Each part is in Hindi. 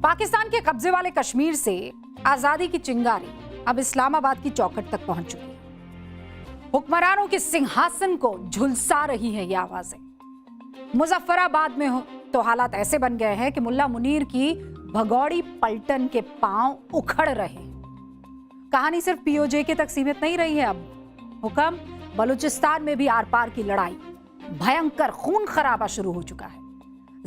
पाकिस्तान के कब्जे वाले कश्मीर से आजादी की चिंगारी अब इस्लामाबाद की चौखट तक पहुंच चुकी है। हुक्मरानों के सिंहासन को झुलसा रही है ये आवाजें। मुजफ्फराबाद में हो तो हालात ऐसे बन गए हैं कि मुल्ला मुनीर की भगौड़ी पलटन के पांव उखड़ रहे हैं। कहानी सिर्फ पीओजे तक सीमित नहीं रही है। अब हुक्म बलूचिस्तान में भी आर पार की लड़ाई, भयंकर खून खराबा शुरू हो चुका है।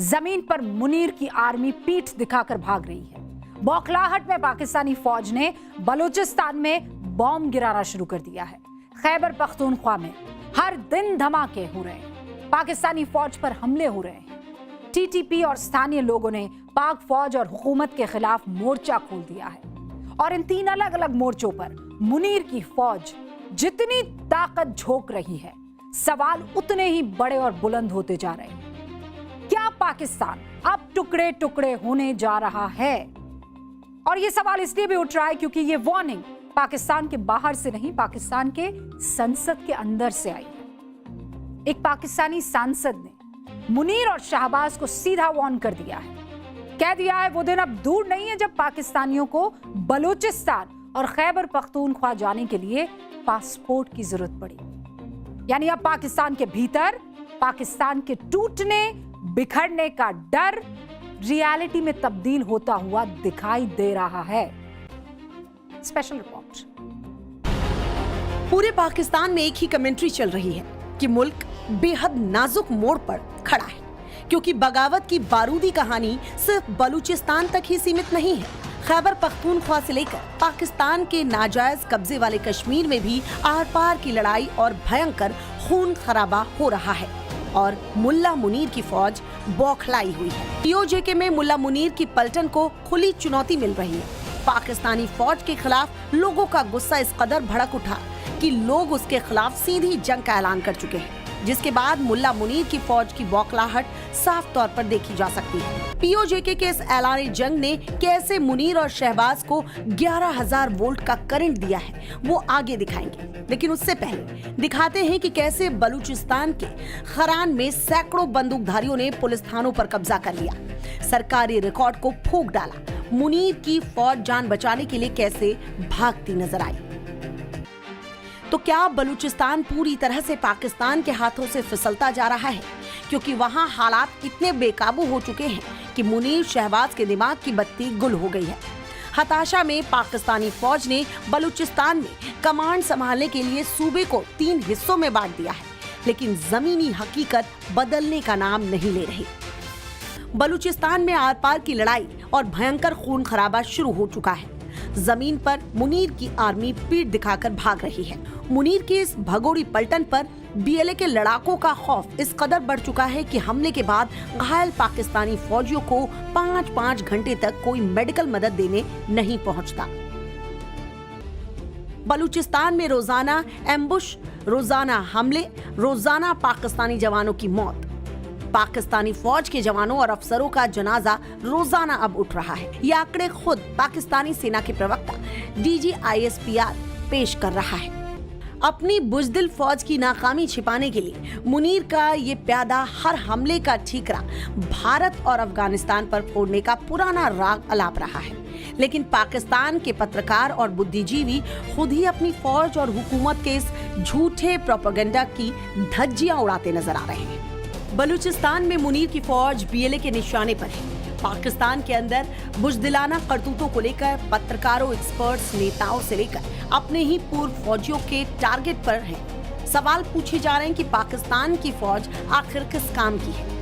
जमीन पर मुनीर की आर्मी पीठ दिखाकर भाग रही है। बौखलाहट में पाकिस्तानी फौज ने बलूचिस्तान में बॉम्ब गिराना शुरू कर दिया है। खैबर पख्तूनख्वा में हर दिन धमाके हो रहे हैं, पाकिस्तानी फौज पर हमले हो रहे हैं। टीटीपी और स्थानीय लोगों ने पाक फौज और हुकूमत के खिलाफ मोर्चा खोल दिया है और इन 3 अलग अलग मोर्चों पर मुनीर की फौज जितनी ताकत झोंक रही है, सवाल उतने ही बड़े और बुलंद होते जा रहे हैं। क्या पाकिस्तान अब टुकड़े टुकड़े होने जा रहा है? और यह सवाल इसलिए भी उठ रहा है क्योंकि यह वार्निंग पाकिस्तान के बाहर से नहीं, पाकिस्तान के संसद के अंदर से आई है। एक पाकिस्तानी सांसद ने मुनीर और शहबाज को सीधा वार्न कर दिया है, कह दिया है वो दिन अब दूर नहीं है जब पाकिस्तानियों को बलूचिस्तान और खैबर पख्तूनख्वा जाने के लिए पासपोर्ट की जरूरत पड़ेगी। यानी अब पाकिस्तान के भीतर पाकिस्तान के टूटने बिखरने का डर रियलिटी में तब्दील होता हुआ दिखाई दे रहा है। Special report. पूरे पाकिस्तान में एक ही कमेंट्री चल रही है कि मुल्क बेहद नाजुक मोड़ पर खड़ा है, क्योंकि बगावत की बारूदी कहानी सिर्फ बलूचिस्तान तक ही सीमित नहीं है। खैबर पख्तूनख्वा से लेकर पाकिस्तान के नाजायज कब्जे वाले कश्मीर में भी आर पार की लड़ाई और भयंकर खून खराबा हो रहा है और मुल्ला मुनीर की फौज बौखलाई हुई है। पीओजे में मुल्ला मुनीर की पलटन को खुली चुनौती मिल रही है। पाकिस्तानी फौज के खिलाफ लोगों का गुस्सा इस कदर भड़क उठा कि लोग उसके खिलाफ सीधी जंग का ऐलान कर चुके हैं, जिसके बाद मुल्ला मुनीर की फौज की बौखलाहट साफ तौर पर देखी जा सकती है। पीओजे के इस ऐलान जंग ने कैसे मुनीर और शहबाज को 11,000 वोल्ट का करंट दिया है वो आगे दिखाएंगे, लेकिन उससे पहले दिखाते हैं कि कैसे बलूचिस्तान के खरान में सैकड़ों बंदूकधारियों ने पुलिस थानों पर कब्जा कर लिया, सरकारी रिकॉर्ड को फूंक डाला। मुनीर की फौज जान बचाने के लिए कैसे भागती नजर आई। तो क्या बलूचिस्तान पूरी तरह से पाकिस्तान के हाथों से फिसलता जा रहा है, क्योंकि वहां हालात इतने बेकाबू हो चुके हैं कि मुनीर शहबाज के दिमाग की बत्ती गुल हो गई है। हताशा में पाकिस्तानी फौज ने बलूचिस्तान में कमांड संभालने के लिए सूबे को 3 हिस्सों में बांट दिया है, लेकिन जमीनी हकीकत बदलने का नाम नहीं ले रही। बलूचिस्तान में आर पार की लड़ाई और भयंकर खून खराबा शुरू हो चुका है। जमीन पर मुनीर की आर्मी पीठ दिखाकर भाग रही है। मुनीर की इस भगोड़ी पलटन पर बीएलए के लड़ाकों का खौफ इस कदर बढ़ चुका है कि हमले के बाद घायल पाकिस्तानी फौजियों को 5-5 घंटे तक कोई मेडिकल मदद देने नहीं पहुंचता। बलूचिस्तान में रोजाना एम्बुश, रोजाना हमले, रोजाना पाकिस्तानी जवानों की मौत। पाकिस्तानी फौज के जवानों और अफसरों का जनाजा रोजाना अब उठ रहा है। ये आंकड़े खुद पाकिस्तानी सेना के प्रवक्ता DGISPR पेश कर रहा है। अपनी बुजदिल फौज की नाकामी छिपाने के लिए मुनीर का ये प्यादा हर हमले का ठीकरा भारत और अफगानिस्तान पर फोड़ने का पुराना राग अलाप रहा है, लेकिन पाकिस्तान के पत्रकार और बुद्धिजीवी खुद ही अपनी फौज और हुकूमत के इस झूठे प्रोपेगेंडा की धज्जियां उड़ाते नजर आ रहे हैं। बलूचिस्तान में मुनीर की फौज बीएलए के निशाने पर है। पाकिस्तान के अंदर बुजदिलाना करतूतों को लेकर पत्रकारों, एक्सपर्ट्स, नेताओं से लेकर अपने ही पूर्व फौजियों के टारगेट पर है। सवाल पूछे जा रहे हैं कि पाकिस्तान की फौज आखिर किस काम की है।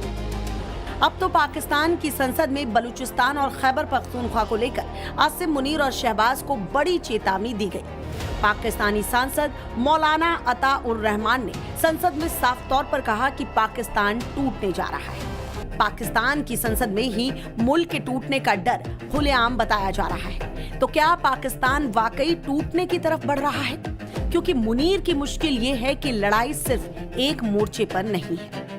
अब तो पाकिस्तान की संसद में बलूचिस्तान और खैबर पख्तूनख्वा को लेकर आसिम मुनीर और शहबाज को बड़ी चेतावनी दी गई। पाकिस्तानी सांसद मौलाना अता उर रहमान ने संसद में साफ तौर पर कहा कि पाकिस्तान टूटने जा रहा है। पाकिस्तान की संसद में ही मुल्क के टूटने का डर खुलेआम बताया जा रहा है। तो क्या पाकिस्तान वाकई टूटने की तरफ बढ़ रहा है? क्योंकि मुनीर की मुश्किल ये है कि लड़ाई सिर्फ एक मोर्चे पर नहीं है।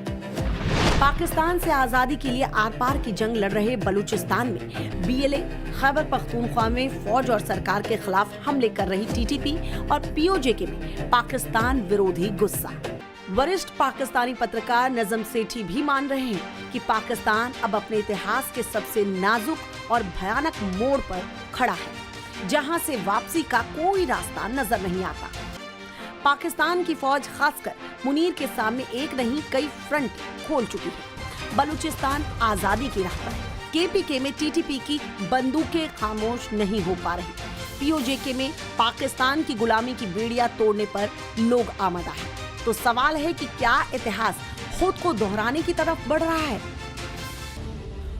पाकिस्तान से आजादी के लिए आर पार की जंग लड़ रहे बलूचिस्तान में बीएलए, खैबर पख्तूनख्वा में फौज और सरकार के खिलाफ हमले कर रही टीटीपी और पीओजे के में पाकिस्तान विरोधी गुस्सा। वरिष्ठ पाकिस्तानी पत्रकार नजम सेठी भी मान रहे हैं कि पाकिस्तान अब अपने इतिहास के सबसे नाजुक और भयानक मोड़ पर खड़ा है, जहां से वापसी का कोई रास्ता नजर नहीं आता। पाकिस्तान की फौज खासकर मुनीर के सामने एक नहीं कई फ्रंट खोल चुकी है। बलूचिस्तान आजादी की राह पर है। केपीके में टीटीपी की बंदूकें खामोश नहीं हो पा रही। पीओजेके में पाकिस्तान की गुलामी की बेड़ियां तोड़ने पर लोग आमदा है। तो सवाल है कि क्या इतिहास खुद को दोहराने की तरफ बढ़ रहा है?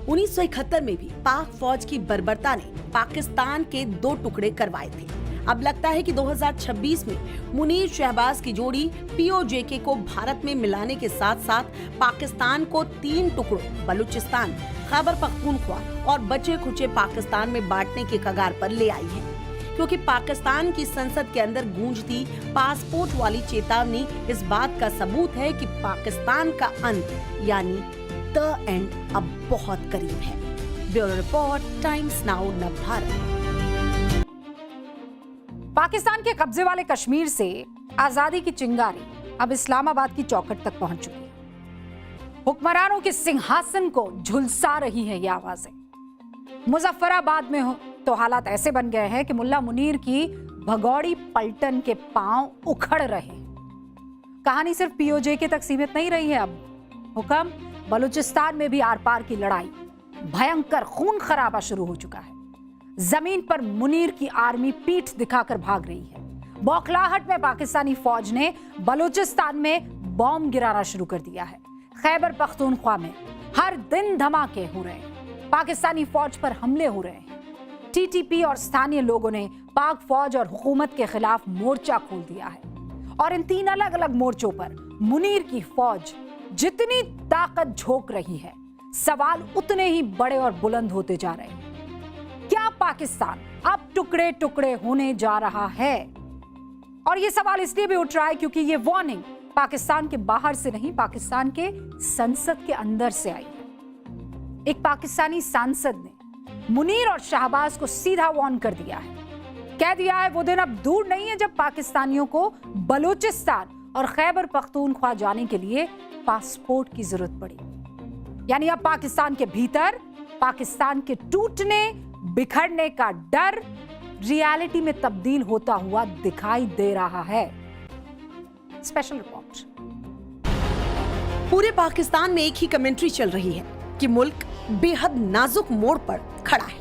1971 में भी पाक फौज की बर्बरता ने पाकिस्तान के 2 टुकड़े करवाए थे। अब लगता है कि 2026 में मुनीर शहबाज की जोड़ी पीओजेके को भारत में मिलाने के साथ साथ पाकिस्तान को 3 टुकड़ों बलूचिस्तान, खैबर पख्तूनख्वा और बचे खुचे पाकिस्तान में बांटने के कगार पर ले आई है, क्योंकि पाकिस्तान की संसद के अंदर गूंजती पासपोर्ट वाली चेतावनी इस बात का सबूत है कि पाकिस्तान का अंत यानी द एंड अब बहुत करीब है। Bureau report, times now Navbharat. Pakistan के कब्जे वाले कश्मीर से आजादी की चिंगारी अब इस्लामाबाद की चौखट तक पहुंच चुकी है। हुक्मरानों के सिंहासन को झुलसा रही है ये आवाजें। मुजफ्फराबाद में हो तो हालात ऐसे बन गए हैं कि मुल्ला मुनीर की भगौड़ी पलटन के पांव उखड़ रहे हैं। कहानी सिर्फ पीओजेके तक सीमित नहीं रही है। अब हुक्म बलूचिस्तान में भी आर पार की लड़ाई, भयंकर खून खराबा शुरू हो चुका है। जमीन पर मुनीर की आर्मी पीठ दिखाकर भाग रही है। बौखलाहट में पाकिस्तानी फौज ने बलूचिस्तान में बॉम्ब गिराना शुरू कर दिया है। खैबर पख्तूनख्वा में हर दिन धमाके हो रहे हैं। पाकिस्तानी फौज पर हमले हो रहे हैं। टीटीपी और स्थानीय लोगों ने पाक फौज और हुकूमत के खिलाफ मोर्चा खोल दिया है। और इन 3 अलग अलग मोर्चों पर मुनीर की फौज जितनी ताकत झोंक रही है, सवाल उतने ही बड़े और बुलंद होते जा रहे हैं। क्या पाकिस्तान अब टुकड़े टुकड़े होने जा रहा है? और ये सवाल इसलिए भी उठ रहा है क्योंकि ये वार्निंग पाकिस्तान के बाहर से नहीं, पाकिस्तान के संसद के अंदर से आई है। एक पाकिस्तानी सांसद ने मुनीर और शहबाज को सीधा वार्न कर दिया है। कह दिया है वो दिन अब दूर नहीं है जब पाकिस्तानियों को बलूचिस्तान और खैबर पख्तूनख्वा जाने के लिए पासपोर्ट की जरूरत पड़ेगी। यानी अब पाकिस्तान के भीतर पाकिस्तान के टूटने बिखरने का डर रियलिटी में तब्दील होता हुआ दिखाई दे रहा है। Special report. पूरे पाकिस्तान में एक ही कमेंट्री चल रही है कि मुल्क बेहद नाजुक मोड़ पर खड़ा है,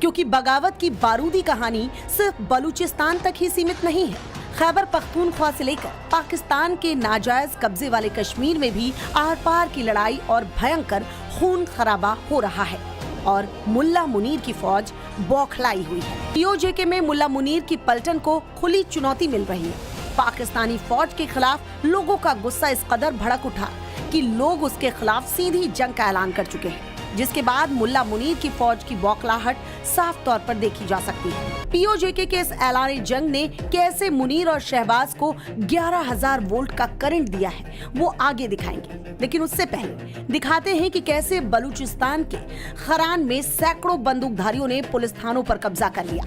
क्योंकि बगावत की बारूदी कहानी सिर्फ बलूचिस्तान तक ही सीमित नहीं है। खैबर पख्तूनख्वा से लेकर पाकिस्तान के नाजायज कब्जे वाले कश्मीर में भी आर पार की लड़ाई और भयंकर खून खराबा हो रहा है और मुल्ला मुनीर की फौज बौखलाई हुई है। पीओजेके में मुल्ला मुनीर की पलटन को खुली चुनौती मिल रही है। पाकिस्तानी फौज के खिलाफ लोगों का गुस्सा इस कदर भड़क उठा कि लोग उसके खिलाफ सीधी जंग का ऐलान कर चुके हैं, जिसके बाद मुल्ला मुनीर की फौज की बौखलाहट साफ तौर पर देखी जा सकती है। पीओजेके के इस ऐलान जंग ने कैसे मुनीर और शहबाज को 11,000 वोल्ट का करंट दिया है वो आगे दिखाएंगे, लेकिन उससे पहले दिखाते हैं कि कैसे बलूचिस्तान के खरान में सैकड़ों बंदूकधारियों ने पुलिस थानों पर कब्जा कर लिया,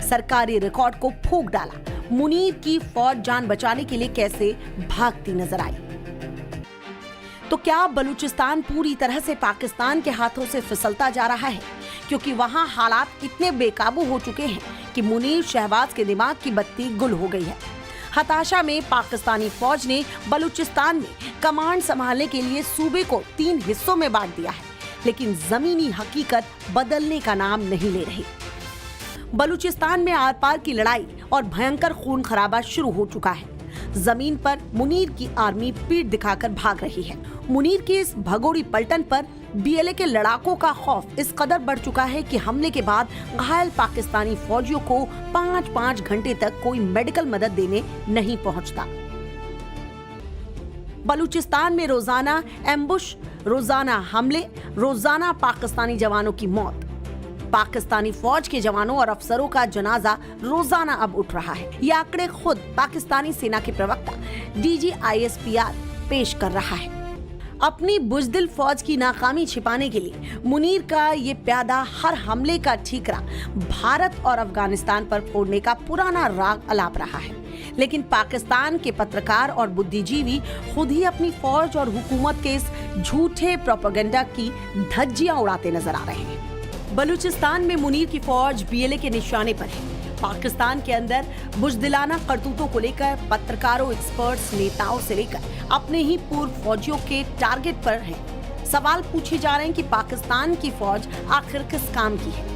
सरकारी रिकॉर्ड को फूंक डाला। मुनीर की फौज जान बचाने के लिए कैसे भागती नजर आई। तो क्या बलूचिस्तान पूरी तरह से पाकिस्तान के हाथों से फिसलता जा रहा है, क्योंकि वहां हालात इतने बेकाबू हो चुके हैं कि मुनीर शहबाज के दिमाग की बत्ती गुल हो गई है। हताशा में पाकिस्तानी फौज ने बलूचिस्तान में कमांड संभालने के लिए सूबे को 3 हिस्सों में बांट दिया है, लेकिन जमीनी हकीकत बदलने का नाम नहीं ले रही। बलूचिस्तान में आर पार की लड़ाई और भयंकर खून खराबा शुरू हो चुका है। जमीन पर मुनीर की आर्मी पीठ दिखाकर भाग रही है। मुनीर की इस भगोड़ी पलटन पर बीएलए के लड़ाकों का खौफ इस कदर बढ़ चुका है कि हमले के बाद घायल पाकिस्तानी फौजियों को 5-5 घंटे तक कोई मेडिकल मदद देने नहीं पहुंचता। बलूचिस्तान में रोजाना एम्बुश, रोजाना हमले, रोजाना पाकिस्तानी जवानों की मौत। पाकिस्तानी फौज के जवानों और अफसरों का जनाजा रोजाना अब उठ रहा है। ये आंकड़े खुद पाकिस्तानी सेना के प्रवक्ता DGISPR पेश कर रहा है। अपनी बुजदिल फौज की नाकामी छिपाने के लिए मुनीर का ये प्यादा हर हमले का ठीकरा भारत और अफगानिस्तान पर फोड़ने का पुराना राग अलाप रहा है। लेकिन पाकिस्तान के पत्रकार और बुद्धिजीवी खुद ही अपनी फौज और हुकूमत के इस झूठे प्रोपेगेंडा की धज्जियां उड़ाते नजर आ रहे हैं। बलूचिस्तान में मुनीर की फौज बीएलए के निशाने पर है। पाकिस्तान के अंदर बुजदिलाना करतूतों को लेकर पत्रकारों, एक्सपर्ट्स, नेताओं से लेकर अपने ही पूर्व फौजियों के टारगेट पर है। सवाल पूछे जा रहे हैं कि पाकिस्तान की फौज आखिर किस काम की है।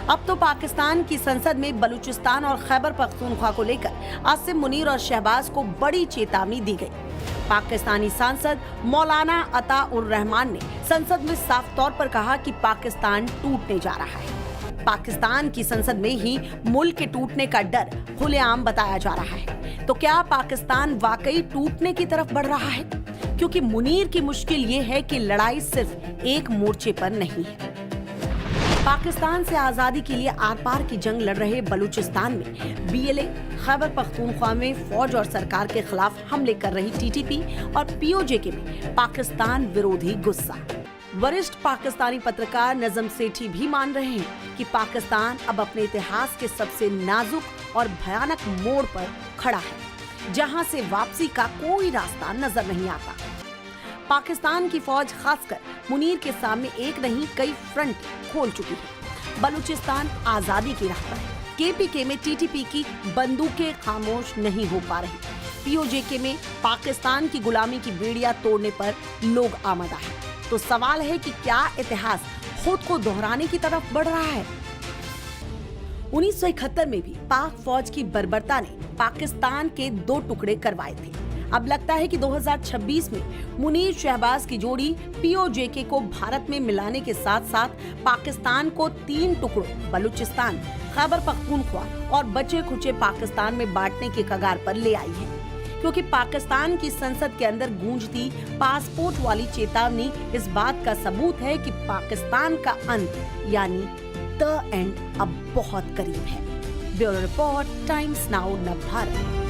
अब तो पाकिस्तान की संसद में बलूचिस्तान और खैबर पख्तूनख्वा को लेकर आसिम मुनीर और शहबाज को बड़ी चेतावनी दी गई। पाकिस्तानी सांसद मौलाना अता उर रहमान ने संसद में साफ तौर पर कहा कि पाकिस्तान टूटने जा रहा है। पाकिस्तान की संसद में ही मुल्क के टूटने का डर खुलेआम बताया जा रहा है। तो क्या पाकिस्तान वाकई टूटने की तरफ बढ़ रहा है? क्योंकि मुनीर की मुश्किल ये है कि लड़ाई सिर्फ एक मोर्चे पर नहीं है। पाकिस्तान से आजादी के लिए आर पार की जंग लड़ रहे बलूचिस्तान में बीएलए, खैबर पख्तूनख्वा में फौज और सरकार के खिलाफ हमले कर रही टीटीपी और पीओजेके में पाकिस्तान विरोधी गुस्सा। वरिष्ठ पाकिस्तानी पत्रकार नजम सेठी भी मान रहे हैं कि पाकिस्तान अब अपने इतिहास के सबसे नाजुक और भयानक मोड़ पर खड़ा है, जहां से वापसी का कोई रास्ता नजर नहीं आता। पाकिस्तान की फौज खासकर मुनीर के सामने एक नहीं कई फ्रंट खोल चुकी है। बलूचिस्तान आजादी की राह पर है। केपीके में टीटीपी की बंदूकें खामोश नहीं हो पा रही। पीओजेके में पाकिस्तान की गुलामी की बेड़ियां तोड़ने पर लोग आमादा है। तो सवाल है कि क्या इतिहास खुद को दोहराने की तरफ बढ़ रहा है? 1971 में भी पाक फौज की बर्बरता ने पाकिस्तान के 2 टुकड़े करवाए थे। अब लगता है कि 2026 में मुनीर शहबाज की जोड़ी पीओजेके को भारत में मिलाने के साथ साथ पाकिस्तान को 3 टुकड़ों बलूचिस्तान, खैबर पख्तूनख्वा और बचे खुचे पाकिस्तान में बांटने के कगार पर ले आई है। क्योंकि पाकिस्तान की संसद के अंदर गूंजती पासपोर्ट वाली चेतावनी इस बात का सबूत है कि पाकिस्तान का अंत यानी द एंड अब बहुत करीब है। Bureau report, times now Navbharat.